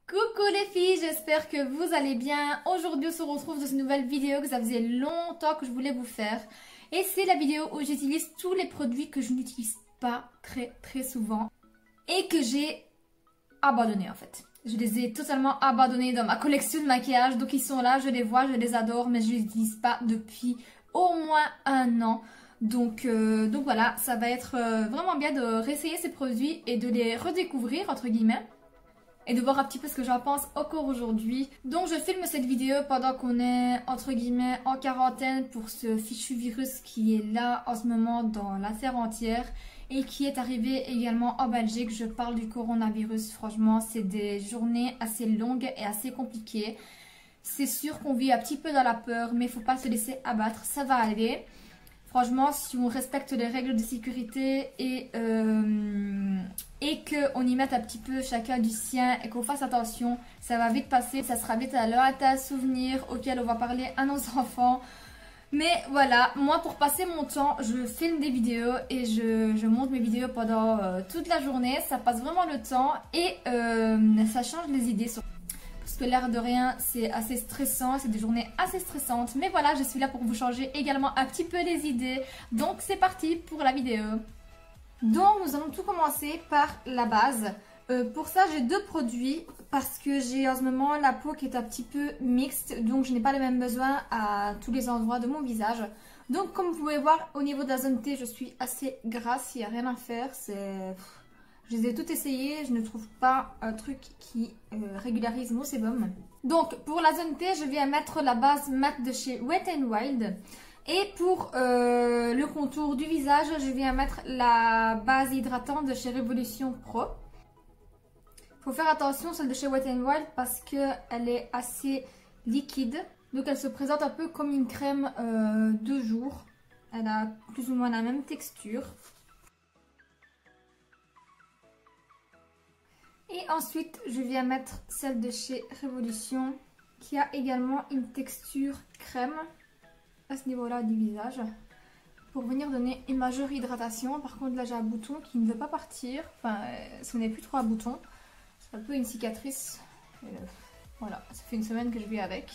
Coucou les filles, j'espère que vous allez bien. Aujourd'hui on se retrouve dans une nouvelle vidéo que ça faisait longtemps que je voulais vous faire. Et c'est la vidéo où j'utilise tous les produits que je n'utilise pas très souvent. Et que j'ai abandonnés en fait. Je les ai totalement abandonnés dans ma collection de maquillage. Donc ils sont là, je les vois, je les adore. Mais je les utilise pas depuis au moins un an. Donc voilà, ça va être vraiment bien de réessayer ces produits et de les redécouvrir entre guillemets. Et de voir un petit peu ce que j'en pense encore aujourd'hui. Donc je filme cette vidéo pendant qu'on est entre guillemets en quarantaine pour ce fichu virus qui est là en ce moment dans la terre entière et qui est arrivé également en Belgique. Je parle du coronavirus, franchement c'est des journées assez longues et assez compliquées. C'est sûr qu'on vit un petit peu dans la peur mais il ne faut pas se laisser abattre, ça va aller. Franchement, si on respecte les règles de sécurité et qu'on y mette un petit peu chacun du sien et qu'on fasse attention, ça va vite passer. Ça sera vite un lointain souvenir auquel on va parler à nos enfants. Mais voilà, moi pour passer mon temps, je filme des vidéos et je monte mes vidéos pendant toute la journée. Ça passe vraiment le temps et ça change les idées sur... Parce que l'air de rien, c'est assez stressant, c'est des journées assez stressantes. Mais voilà, je suis là pour vous changer également un petit peu les idées. Donc c'est parti pour la vidéo. Donc nous allons tout commencer par la base. Pour ça, j'ai deux produits parce que j'ai en ce moment la peau qui est un petit peu mixte. Donc je n'ai pas les mêmes besoins à tous les endroits de mon visage. Donc comme vous pouvez voir, au niveau de la zone T, je suis assez grasse, il n'y a rien à faire. Je les ai toutes essayées, je ne trouve pas un truc qui régularise mon sébum. Donc pour la zone T, je viens mettre la base mat de chez Wet n Wild. Et pour le contour du visage, je viens mettre la base hydratante de chez Révolution Pro. Il faut faire attention celle de chez Wet n Wild parce qu'elle est assez liquide. Donc elle se présente un peu comme une crème de jour. Elle a plus ou moins la même texture. Et ensuite, je viens mettre celle de chez Révolution qui a également une texture crème à ce niveau-là du visage pour venir donner une majeure hydratation. Par contre, là, j'ai un bouton qui ne veut pas partir. Enfin, ce n'est plus trop un bouton. C'est un peu une cicatrice. Voilà, ça fait une semaine que je vis avec.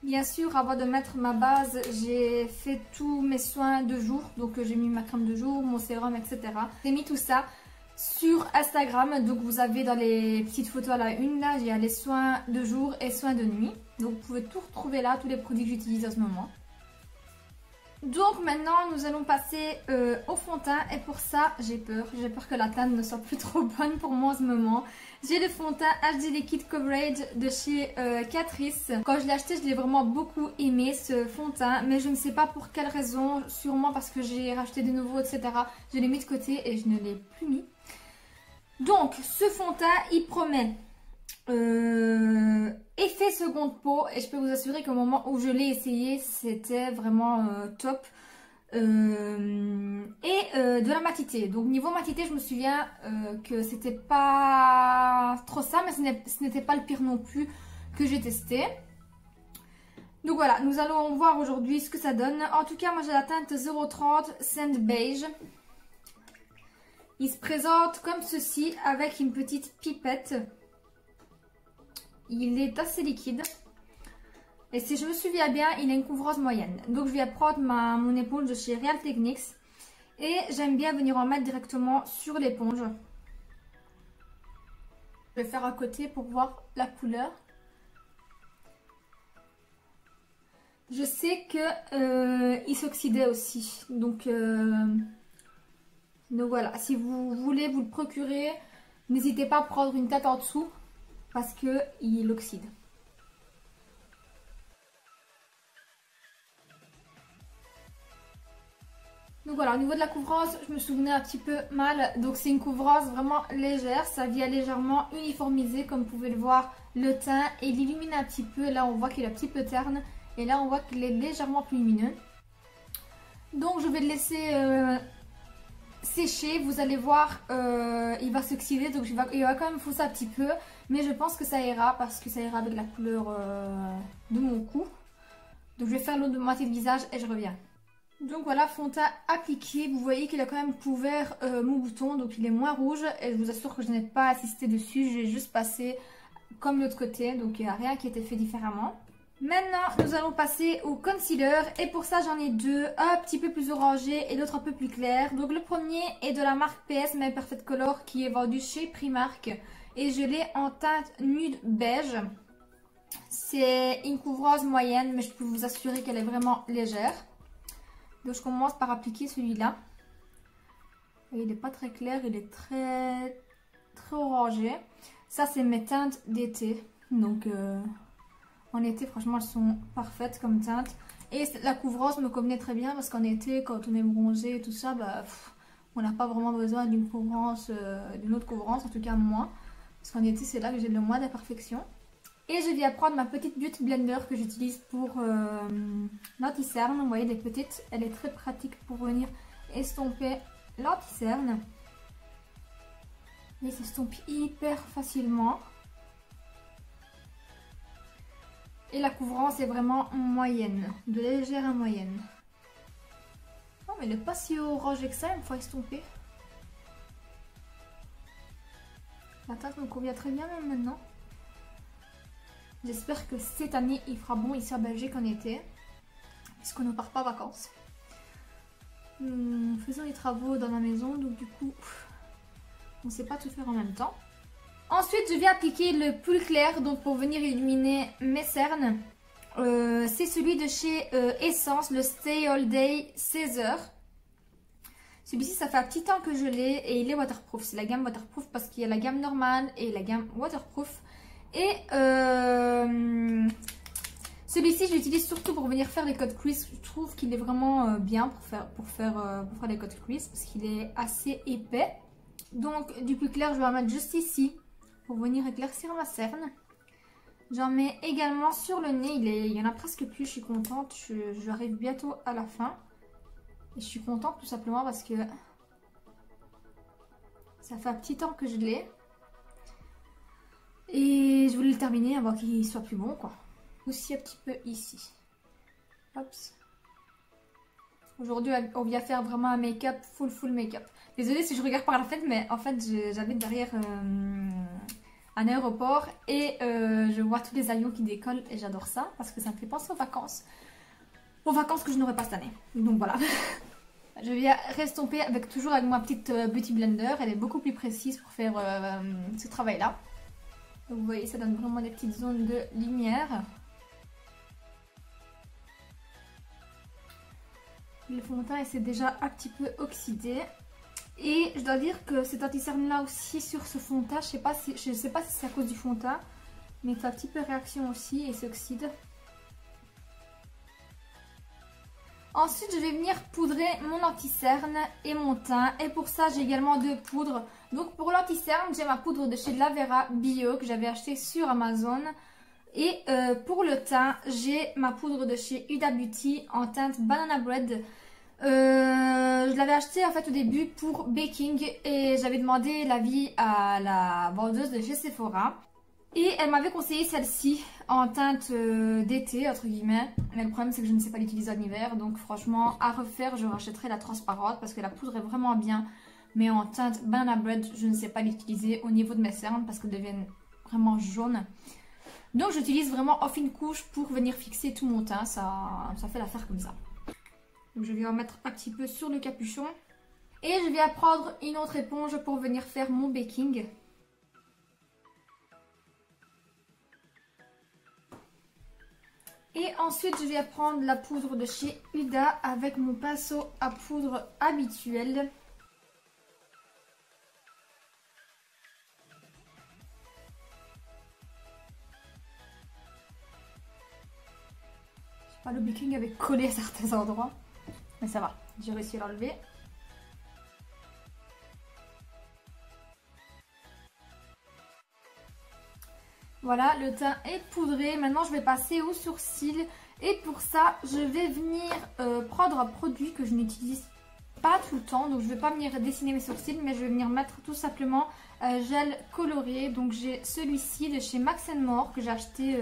Bien sûr, avant de mettre ma base, j'ai fait tous mes soins de jour. Donc, j'ai mis ma crème de jour, mon sérum, etc. J'ai mis tout ça sur Instagram, donc vous avez dans les petites photos à la une, là, il y a les soins de jour et soins de nuit. Donc vous pouvez tout retrouver là, tous les produits que j'utilise en ce moment. Donc maintenant, nous allons passer au fond de teint et pour ça, j'ai peur. J'ai peur que la teinte ne soit plus trop bonne pour moi en ce moment. J'ai le fond de teint HD Liquid Coverage de chez Catrice. Quand je l'ai acheté, je l'ai vraiment beaucoup aimé ce fond de teint, mais je ne sais pas pour quelle raison, sûrement parce que j'ai racheté des nouveaux, etc. Je l'ai mis de côté et je ne l'ai plus mis. Donc, ce fond de teint, il promet effet seconde peau et je peux vous assurer qu'au moment où je l'ai essayé, c'était vraiment top. Et de la matité. Donc, niveau matité, je me souviens que c'était pas trop ça, mais ce n'était pas le pire non plus que j'ai testé. Donc voilà, nous allons voir aujourd'hui ce que ça donne. En tout cas, moi j'ai la teinte 030 Sand Beige. Il se présente comme ceci avec une petite pipette. Il est assez liquide. Et si je me souviens bien, il a une couvrance moyenne. Donc je vais prendre mon éponge de chez Real Techniques. Et j'aime bien venir en mettre directement sur l'éponge. Je vais faire à côté pour voir la couleur. Je sais que il s'oxydait aussi. Donc voilà, si vous voulez vous le procurer, n'hésitez pas à prendre une tête en dessous parce qu'il oxyde. Donc voilà, au niveau de la couvrance, je me souvenais un petit peu mal. Donc c'est une couvrance vraiment légère, ça vient légèrement uniformiser comme vous pouvez le voir le teint et il illumine un petit peu. Là on voit qu'il est un petit peu terne et là on voit qu'il est légèrement plus lumineux. Donc je vais le laisser sécher, vous allez voir, il va s'oxyder, donc il va quand même fausser un petit peu, mais je pense que ça ira parce que ça ira avec la couleur de mon cou. Donc je vais faire l'autre moitié de visage et je reviens. Donc voilà, fond de teint appliqué. Vous voyez qu'il a quand même couvert mon bouton, donc il est moins rouge. Et je vous assure que je n'ai pas assisté dessus, j'ai juste passé comme l'autre côté, donc il n'y a rien qui a été fait différemment. Maintenant, nous allons passer au concealer et pour ça j'en ai deux, un petit peu plus orangé et l'autre un peu plus clair. Donc le premier est de la marque PS My Perfect Color qui est vendu chez Primark et je l'ai en teinte nude beige. C'est une couvreuse moyenne mais je peux vous assurer qu'elle est vraiment légère. Donc je commence par appliquer celui-là. Il n'est pas très clair, il est très orangé. Ça c'est mes teintes d'été, donc en été franchement elles sont parfaites comme teintes. Et la couvreuse me convenait très bien parce qu'en été quand on est bronzé et tout ça, bah, on n'a pas vraiment besoin d'une couvrance, d'une autre couvrance, en tout cas moi. Parce qu'en été c'est là que j'ai le moins d'imperfection. Et je viens prendre ma petite Beauty Blender que j'utilise pour l'anti-cerne. Vous voyez, les petites, elle est très pratique pour venir estomper l'anti-cerne. Et s'estompe hyper facilement. Et la couvrance est vraiment moyenne, de légère à moyenne. Oh mais elle n'est pas si orangée que ça, une fois estompée. La teinte me convient très bien même maintenant. J'espère que cette année il fera bon ici à Belgique en été, puisqu'on ne part pas en vacances. Nous faisons les travaux dans la maison, donc du coup on ne sait pas tout faire en même temps. Ensuite je vais appliquer le plus clair, donc pour venir illuminer mes cernes. C'est celui de chez Essence, le Stay All Day 16 heures. Celui-ci ça fait un petit temps que je l'ai et il est waterproof. C'est la gamme waterproof parce qu'il y a la gamme normale et la gamme waterproof. Et celui-ci je l'utilise surtout pour venir faire les codes crease. Je trouve qu'il est vraiment bien pour faire les codes crease parce qu'il est assez épais. Donc du plus clair je vais en mettre juste ici pour venir éclaircir ma cerne. J'en mets également sur le nez, il y en a presque plus, je suis contente, j'arrive bientôt à la fin. Et je suis contente tout simplement parce que ça fait un petit temps que je l'ai. Et je voulais le terminer avant qu'il soit plus bon quoi. Aussi un petit peu ici. Hop. Aujourd'hui on vient faire vraiment un make-up, full make-up. Désolée si je regarde par la fenêtre mais en fait j'habite derrière un aéroport et je vois tous les avions qui décollent et j'adore ça parce que ça me fait penser aux vacances. Aux vacances que je n'aurai pas cette année. Donc voilà. Je viens restomper toujours avec ma petite Beauty Blender. Elle est beaucoup plus précise pour faire ce travail là. Vous voyez, ça donne vraiment des petites zones de lumière. Le fond de teint s'est déjà un petit peu oxydé. Et je dois dire que cet anti-cerne là aussi sur ce fond de teint, je sais pas si c'est à cause du fond de teint, mais il fait un petit peu réaction aussi et s'oxyde. Ensuite, je vais venir poudrer mon anti-cerne et mon teint. Et pour ça, j'ai également deux poudres. Donc pour l'anti-cerne, j'ai ma poudre de chez Lavera Bio que j'avais acheté sur Amazon. Et pour le teint, j'ai ma poudre de chez Huda Beauty en teinte Banana Bread. Je l'avais acheté en fait au début pour baking et j'avais demandé l'avis à la vendeuse de chez Sephora. Et elle m'avait conseillé celle-ci en teinte d'été, entre guillemets. Mais le problème, c'est que je ne sais pas l'utiliser en hiver. Donc franchement, à refaire, je rachèterai la transparente parce que la poudre est vraiment bien. Mais en teinte Banana Bread, je ne sais pas l'utiliser au niveau de mes cernes parce qu'elles deviennent vraiment jaunes. Donc j'utilise vraiment en fine couche pour venir fixer tout mon teint. Ça fait l'affaire comme ça. Donc je vais en mettre un petit peu sur le capuchon. Et je vais prendre une autre éponge pour venir faire mon baking. Et ensuite, je vais prendre la poudre de chez Huda avec mon pinceau à poudre habituel. Je sais pas, le baking avait collé à certains endroits. Mais ça va, j'ai réussi à l'enlever. Voilà, le teint est poudré. Maintenant, je vais passer aux sourcils. Et pour ça, je vais venir prendre un produit que je n'utilise pas tout le temps. Donc, je ne vais pas venir dessiner mes sourcils, mais je vais venir mettre tout simplement gel coloré. Donc, j'ai celui-ci de chez Max & More que j'ai acheté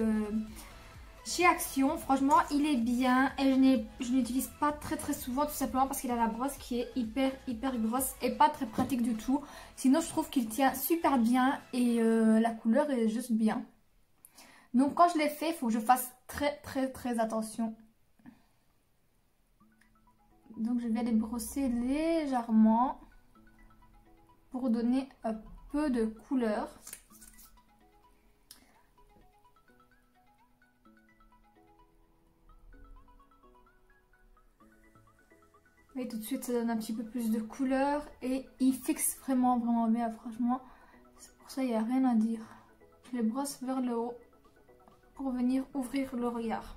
chez Action. Franchement, il est bien et je n'utilise pas très souvent, tout simplement parce qu'il a la brosse qui est hyper grosse et pas très pratique du tout. Sinon, je trouve qu'il tient super bien et la couleur est juste bien. Donc quand je l'ai fait, il faut que je fasse très attention. Donc je vais les brosser légèrement pour donner un peu de couleur. Et tout de suite ça donne un petit peu plus de couleur et il fixe vraiment bien, franchement. C'est pour ça il n'y a rien à dire. Je les brosse vers le haut pour venir ouvrir le regard.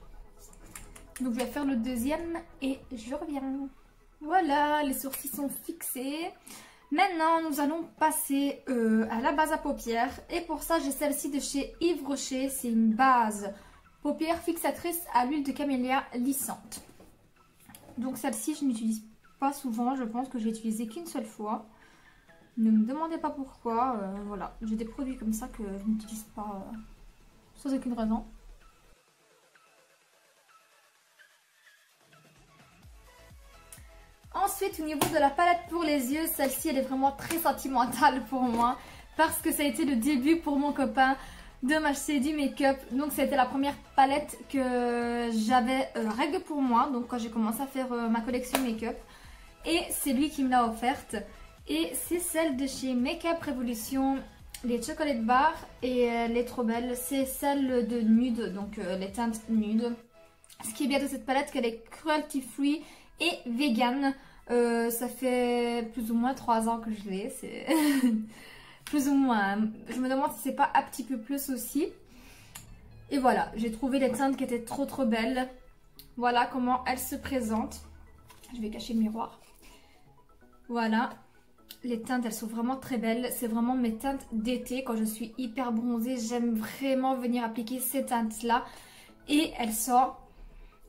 Donc je vais faire le deuxième et je reviens. Voilà, les sourcils sont fixés. Maintenant nous allons passer à la base à paupières. Et pour ça j'ai celle-ci de chez Yves Rocher. C'est une base paupières fixatrice à l'huile de camélia lissante. Donc celle-ci je n'utilise pas souvent. Je pense que j'ai utilisé qu'une seule fois. Ne me demandez pas pourquoi. Voilà, j'ai des produits comme ça que je n'utilise pas sans aucune raison. Ensuite, au niveau de la palette pour les yeux, celle-ci elle est vraiment très sentimentale pour moi parce que ça a été le début pour mon copain de m'acheter du make-up. Donc ça a été la première palette que j'avais règle pour moi, donc quand j'ai commencé à faire ma collection make-up, et c'est lui qui me l'a offerte. Et c'est celle de chez Make-up Revolution, les Chocolate Bar, et elle est trop belle. C'est celle de nude, donc les teintes nude. Ce qui est bien de cette palette, qu'elle est cruelty free et vegan. Ça fait plus ou moins 3 ans que je l'ai, c'est plus ou moins. Je me demande si c'est pas un petit peu plus aussi. Et voilà, j'ai trouvé les teintes qui étaient trop belles. Voilà comment elles se présentent. Je vais cacher le miroir. Voilà, les teintes elles sont vraiment très belles. C'est vraiment mes teintes d'été. Quand je suis hyper bronzée, j'aime vraiment venir appliquer ces teintes là. Et elles sont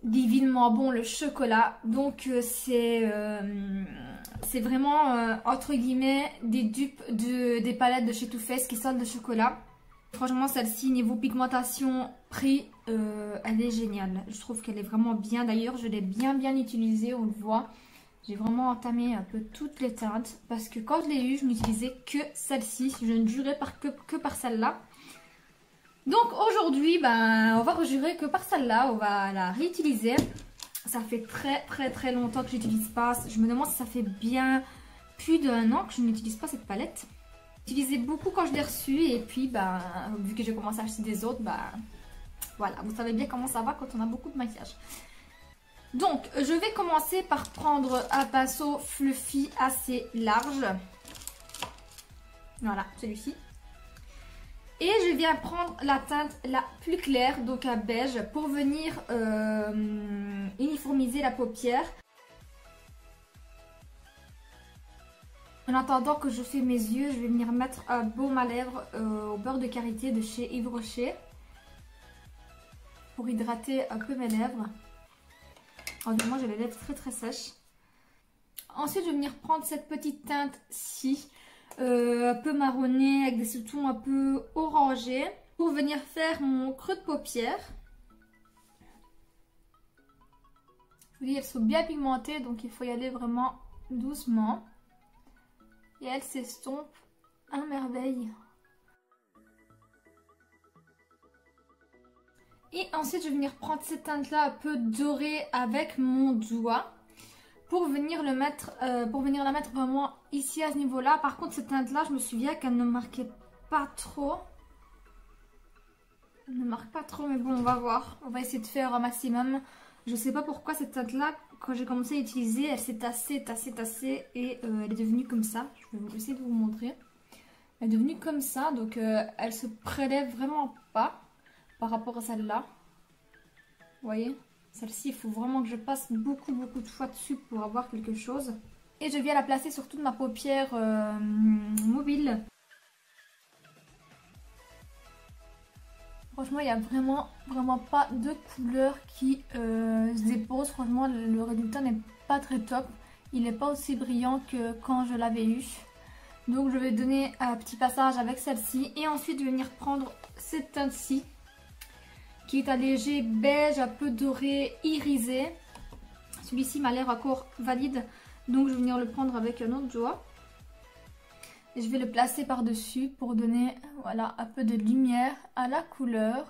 divinement bon, le chocolat. Donc c'est vraiment entre guillemets des dupes des palettes de chez Too Faced qui sentent le chocolat. Franchement celle-ci niveau pigmentation prix elle est géniale. Je trouve qu'elle est vraiment bien. D'ailleurs je l'ai bien utilisée, on le voit. J'ai vraiment entamé un peu toutes les teintes parce que quand je l'ai eu je n'utilisais que celle-ci. Je ne jurais que par celle-là. Donc aujourd'hui, ben, on va rejurer que par celle-là, on va la réutiliser. Ça fait très longtemps que je n'utilise pas. Je me demande si ça fait bien plus d'1 an que je n'utilise pas cette palette. J'utilisais beaucoup quand je l'ai reçue et puis, ben, vu que j'ai commencé à acheter des autres, ben, voilà. Vous savez bien comment ça va quand on a beaucoup de maquillage. Donc, je vais commencer par prendre un pinceau fluffy assez large. Voilà, celui-ci. Et je viens prendre la teinte la plus claire, donc un beige, pour venir uniformiser la paupière. En attendant que je fais mes yeux, je vais venir mettre un baume à lèvres au beurre de karité de chez Yves Rocher. Pour hydrater un peu mes lèvres. Alors, moi j'ai les lèvres très sèches. Ensuite je vais venir prendre cette petite teinte-ci. Un peu marronné avec des sous-tons un peu orangés pour venir faire mon creux de paupière. Je vous dis, elles sont bien pigmentées donc il faut y aller vraiment doucement et elles s'estompent à merveille. Et ensuite je vais venir prendre cette teinte là un peu dorée avec mon doigt pour venir la mettre vraiment ici à ce niveau là. Par contre cette teinte là je me souviens qu'elle ne marquait pas trop. Elle ne marque pas trop mais bon on va voir. On va essayer de faire un maximum. Je sais pas pourquoi cette teinte là quand j'ai commencé à l'utiliser elle s'est tassée et elle est devenue comme ça. Je vais essayer de vous montrer. Elle est devenue comme ça donc elle se prélève vraiment pas par rapport à celle-là. Vous voyez ? Celle-ci, il faut vraiment que je passe beaucoup de fois dessus pour avoir quelque chose. Et je viens la placer sur toute ma paupière mobile. Franchement, il n'y a vraiment pas de couleur qui se dépose. Franchement, le résultat n'est pas très top. Il n'est pas aussi brillant que quand je l'avais eu. Donc, je vais donner un petit passage avec celle-ci. Et ensuite, je vais venir prendre cette teinte-ci, qui est un léger beige un peu doré irisé. Celui-ci m'a l'air encore valide, donc je vais venir le prendre avec un autre doigt. Et je vais le placer par-dessus pour donner voilà, un peu de lumière à la couleur.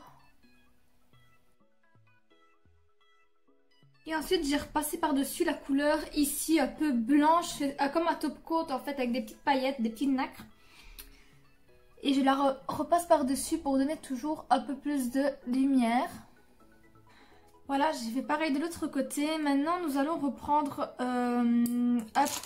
Et ensuite j'ai repassé par-dessus la couleur ici un peu blanche, comme un top coat en fait, avec des petites paillettes, des petites nacres. Et je la repasse par-dessus pour donner toujours un peu plus de lumière. Voilà, j'ai fait pareil de l'autre côté. Maintenant, nous allons reprendre un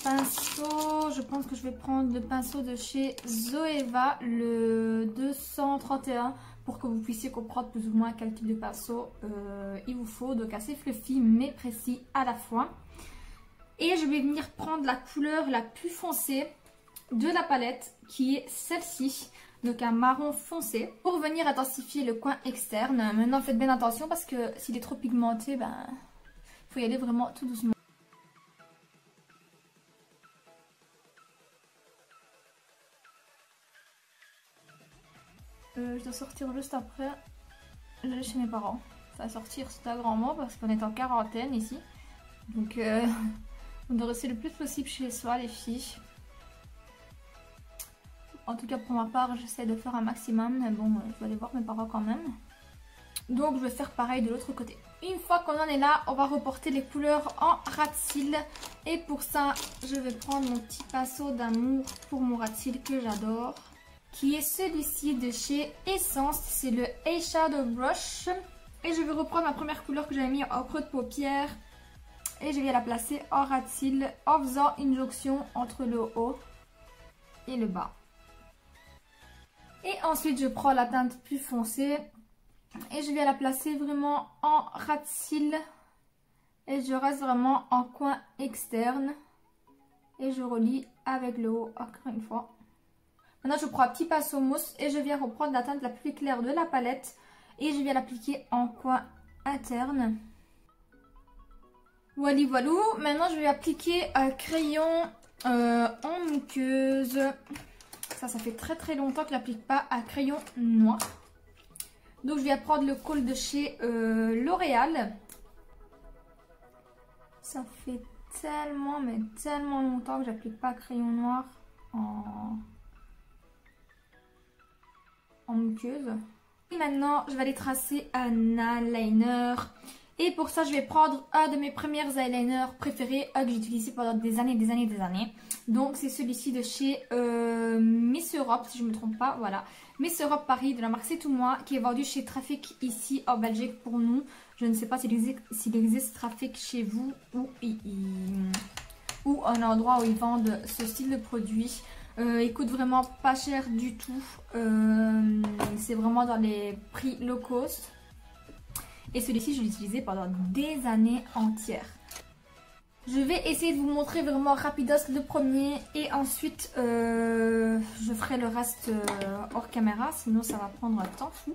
pinceau. Je pense que je vais prendre le pinceau de chez Zoeva, le 231, pour que vous puissiez comprendre plus ou moins quel type de pinceau il vous faut. Donc assez fluffy mais précis à la fois. Et je vais venir prendre la couleur la plus foncée de la palette, qui est celle-ci. Donc un marron foncé pour venir intensifier le coin externe. Maintenant faites bien attention parce que s'il est trop pigmenté, ben il faut y aller vraiment tout doucement. Je dois sortir juste après. J'allais chez mes parents. Enfin sortir c'est un grand mot parce qu'on est en quarantaine ici. Donc on doit rester le plus possible chez soi les filles. En tout cas pour ma part j'essaie de faire un maximum, mais bon je vais aller voir mes parents quand même. Donc je vais faire pareil de l'autre côté. Une fois qu'on en est là, on va reporter les couleurs en ras de cils. Et pour ça je vais prendre mon petit pinceau d'amour pour mon ras de cils que j'adore, qui est celui-ci de chez Essence, c'est le Eyeshadow Brush. Et je vais reprendre ma première couleur que j'avais mis en creux de paupière et je vais la placer en ras de cils en faisant une jonction entre le haut et le bas. Et ensuite je prends la teinte plus foncée et je vais la placer vraiment en ras de cils. Et je reste vraiment en coin externe. Et je relie avec le haut encore une fois. Maintenant je prends un petit pinceau mousse et je viens reprendre la teinte la plus claire de la palette. Et je viens l'appliquer en coin interne. Voilà, voilà. Maintenant je vais appliquer un crayon en muqueuse. Ça fait très longtemps que je n'applique pas un crayon noir. Donc je vais prendre le col de chez L'Oréal. Ça fait tellement, mais tellement longtemps que j'applique pas un crayon noir en muqueuse. Et maintenant, je vais aller tracer un eyeliner. Et pour ça, je vais prendre un de mes premiers eyeliners préférés, un que j'ai utilisé pendant des années. Donc, c'est celui-ci de chez Miss Europe, si je ne me trompe pas. Voilà, Miss Europe Paris, de la marque C'est Tout Moi, qui est vendu chez Trafic ici en Belgique pour nous. Je ne sais pas s'il existe Trafic chez vous ou un endroit où ils vendent ce style de produit. Il coûte vraiment pas cher du tout. C'est vraiment dans les prix low cost. Et celui-ci, je l'ai utilisé pendant des années entières. Je vais essayer de vous montrer vraiment rapidos le premier. Et ensuite, je ferai le reste hors caméra. Sinon, ça va prendre un temps fou.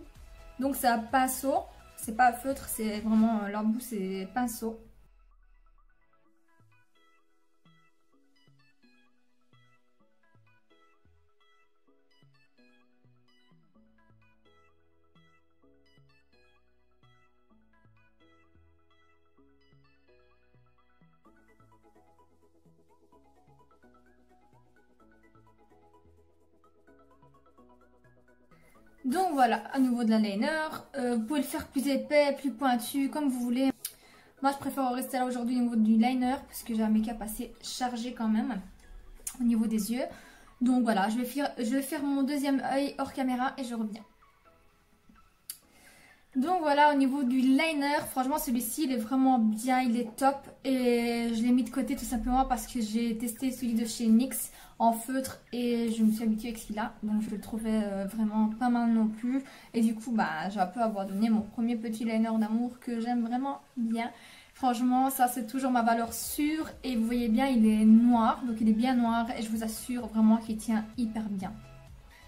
Donc, c'est un pinceau. C'est pas un feutre, c'est vraiment l'embout, c'est pinceau. Donc voilà, à nouveau de l'eyeliner. Vous pouvez le faire plus épais, plus pointu, comme vous voulez. Moi, je préfère rester là aujourd'hui au niveau du liner parce que j'ai un make-up assez chargé quand même au niveau des yeux. Donc voilà, je vais faire mon deuxième œil hors caméra et je reviens. Donc voilà, au niveau du liner, franchement celui-ci il est vraiment bien, il est top. Et je l'ai mis de côté tout simplement parce que j'ai testé celui de chez NYX en feutre et je me suis habituée avec celui-là. Donc je le trouvais vraiment pas mal non plus. Et du coup bah j'ai un peu abandonné mon premier petit liner d'amour que j'aime vraiment bien. Franchement ça c'est toujours ma valeur sûre. Et vous voyez bien il est noir, donc il est bien noir et je vous assure vraiment qu'il tient hyper bien.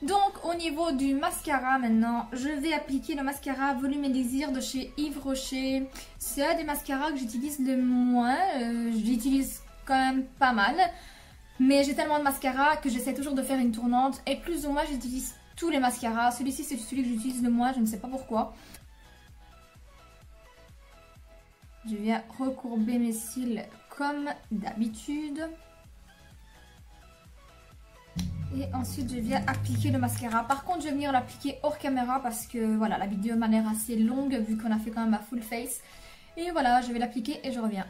Donc au niveau du mascara maintenant, je vais appliquer le mascara Volume et Désir de chez Yves Rocher. C'est un des mascaras que j'utilise le moins, j'utilise quand même pas mal. Mais j'ai tellement de mascara que j'essaie toujours de faire une tournante. Et plus ou moins j'utilise tous les mascaras. Celui-ci c'est celui que j'utilise le moins, je ne sais pas pourquoi. Je viens recourber mes cils comme d'habitude. Et ensuite je viens appliquer le mascara. Par contre je vais venir l'appliquer hors caméra parce que voilà, la vidéo m'a l'air assez longue vu qu'on a fait quand même ma full face. Et voilà, je vais l'appliquer et je reviens.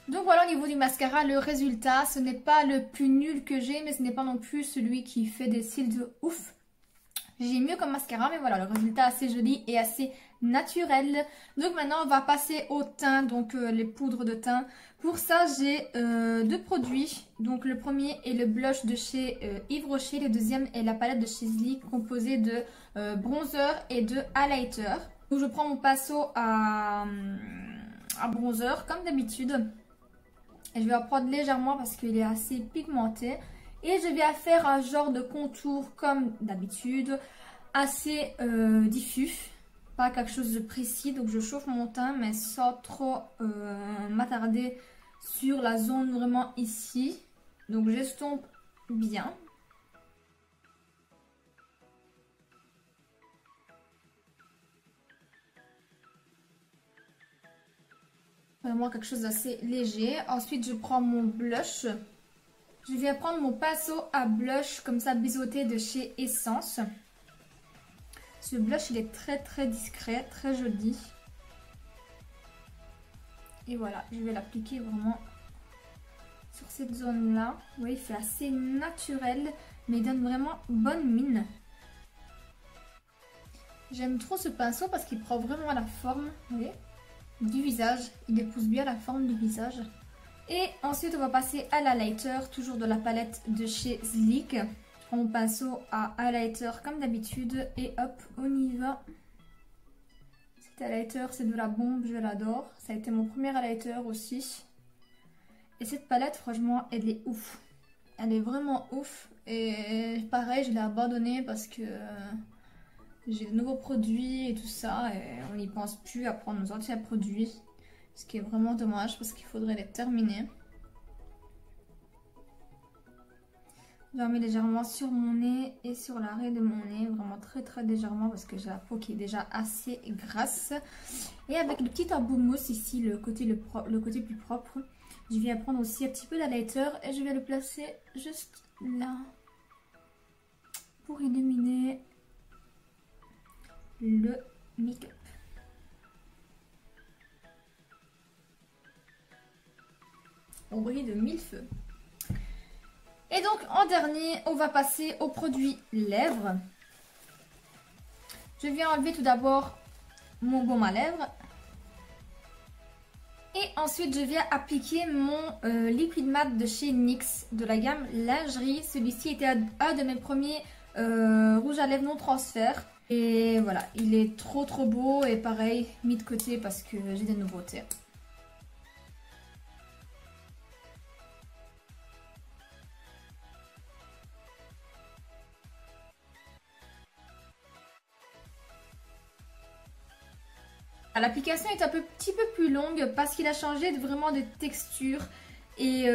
Donc voilà, au niveau du mascara, le résultat, ce n'est pas le plus nul que j'ai, mais ce n'est pas non plus celui qui fait des cils de ouf. J'ai mieux comme mascara, mais voilà, le résultat assez joli et assez naturel. Donc maintenant, on va passer au teint, donc les poudres de teint. Pour ça, j'ai deux produits. Donc le premier est le blush de chez Yves Rocher. Le deuxième est la palette de chez Sleek, composée de bronzer et de highlighter. Donc je prends mon pinceau à bronzer, comme d'habitude. Et je vais en prendre légèrement parce qu'il est assez pigmenté. Et je vais faire un genre de contour comme d'habitude, assez diffus, pas quelque chose de précis. Donc je chauffe mon teint mais sans trop m'attarder sur la zone vraiment ici. Donc j'estompe bien. Vraiment quelque chose d'assez léger. Ensuite je prends mon blush. Je viens prendre mon pinceau à blush comme ça biseauté de chez Essence. Ce blush il est très discret, très joli. Et voilà, je vais l'appliquer vraiment sur cette zone là. Vous voyez, il fait assez naturel mais il donne vraiment bonne mine. J'aime trop ce pinceau parce qu'il prend vraiment la forme, vous voyez, du visage. Il épouse bien la forme du visage. Et ensuite on va passer à l'highlighter, toujours de la palette de chez Sleek. Je prends mon pinceau à highlighter comme d'habitude et hop, on y va. Cet highlighter c'est de la bombe, je l'adore. Ça a été mon premier highlighter aussi. Et cette palette franchement elle est ouf. Elle est vraiment ouf. Et pareil je l'ai abandonnée parce que j'ai de nouveaux produits et tout ça. Et on n'y pense plus à prendre nos anciens produits. Ce qui est vraiment dommage parce qu'il faudrait les terminer. J'en mets légèrement sur mon nez et sur l'arrêt de mon nez. Vraiment très légèrement parce que j'ai la peau qui est déjà assez grasse. Et avec le petit embout mousse ici, le côté plus propre, je vais prendre aussi un petit peu d'highlighter et je vais le placer juste là. Pour illuminer le make-up. On brille de mille feux. Et donc en dernier, on va passer au produit lèvres. Je viens enlever tout d'abord mon baume à lèvres. Et ensuite, je viens appliquer mon liquide mat de chez NYX de la gamme lingerie. Celui-ci était un de mes premiers rouges à lèvres non transfert. Et voilà, il est trop beau et pareil, mis de côté parce que j'ai des nouveautés. L'application est un petit peu plus longue parce qu'il a changé vraiment de texture et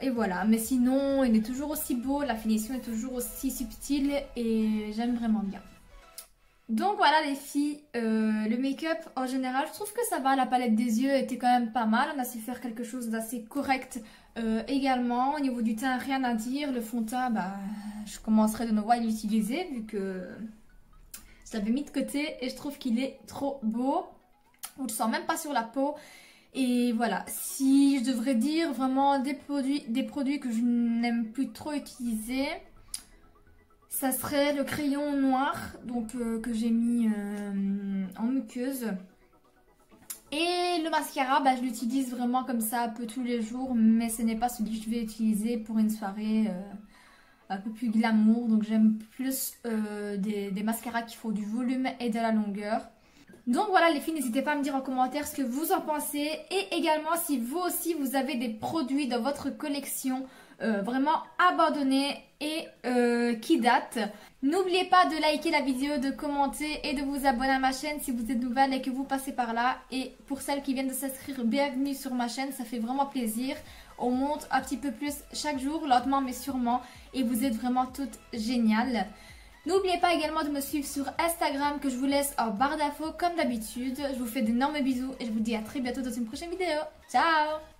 voilà. Mais sinon, il est toujours aussi beau, la finition est toujours aussi subtile et j'aime vraiment bien. Donc voilà les filles, le make-up en général, je trouve que ça va. La palette des yeux était quand même pas mal, on a su faire quelque chose d'assez correct également. Au niveau du teint, rien à dire. Le fond de teint, bah, je commencerai de nouveau à l'utiliser vu que je l'avais mis de côté et je trouve qu'il est trop beau. On ne le sent même pas sur la peau. Et voilà, si je devrais dire vraiment des produits que je n'aime plus trop utiliser, ça serait le crayon noir donc que j'ai mis en muqueuse. Et le mascara, bah, je l'utilise vraiment comme ça un peu tous les jours, mais ce n'est pas celui que je vais utiliser pour une soirée un peu plus glamour. Donc j'aime plus des mascaras qui font du volume et de la longueur. Donc voilà les filles, n'hésitez pas à me dire en commentaire ce que vous en pensez. Et également si vous aussi vous avez des produits dans votre collection vraiment abandonnés et qui datent. N'oubliez pas de liker la vidéo, de commenter et de vous abonner à ma chaîne si vous êtes nouvelle et que vous passez par là. Et pour celles qui viennent de s'inscrire, bienvenue sur ma chaîne, ça fait vraiment plaisir. On monte un petit peu plus chaque jour, lentement mais sûrement. Et vous êtes vraiment toutes géniales. N'oubliez pas également de me suivre sur Instagram que je vous laisse en barre d'infos comme d'habitude. Je vous fais d'énormes bisous et je vous dis à très bientôt dans une prochaine vidéo. Ciao!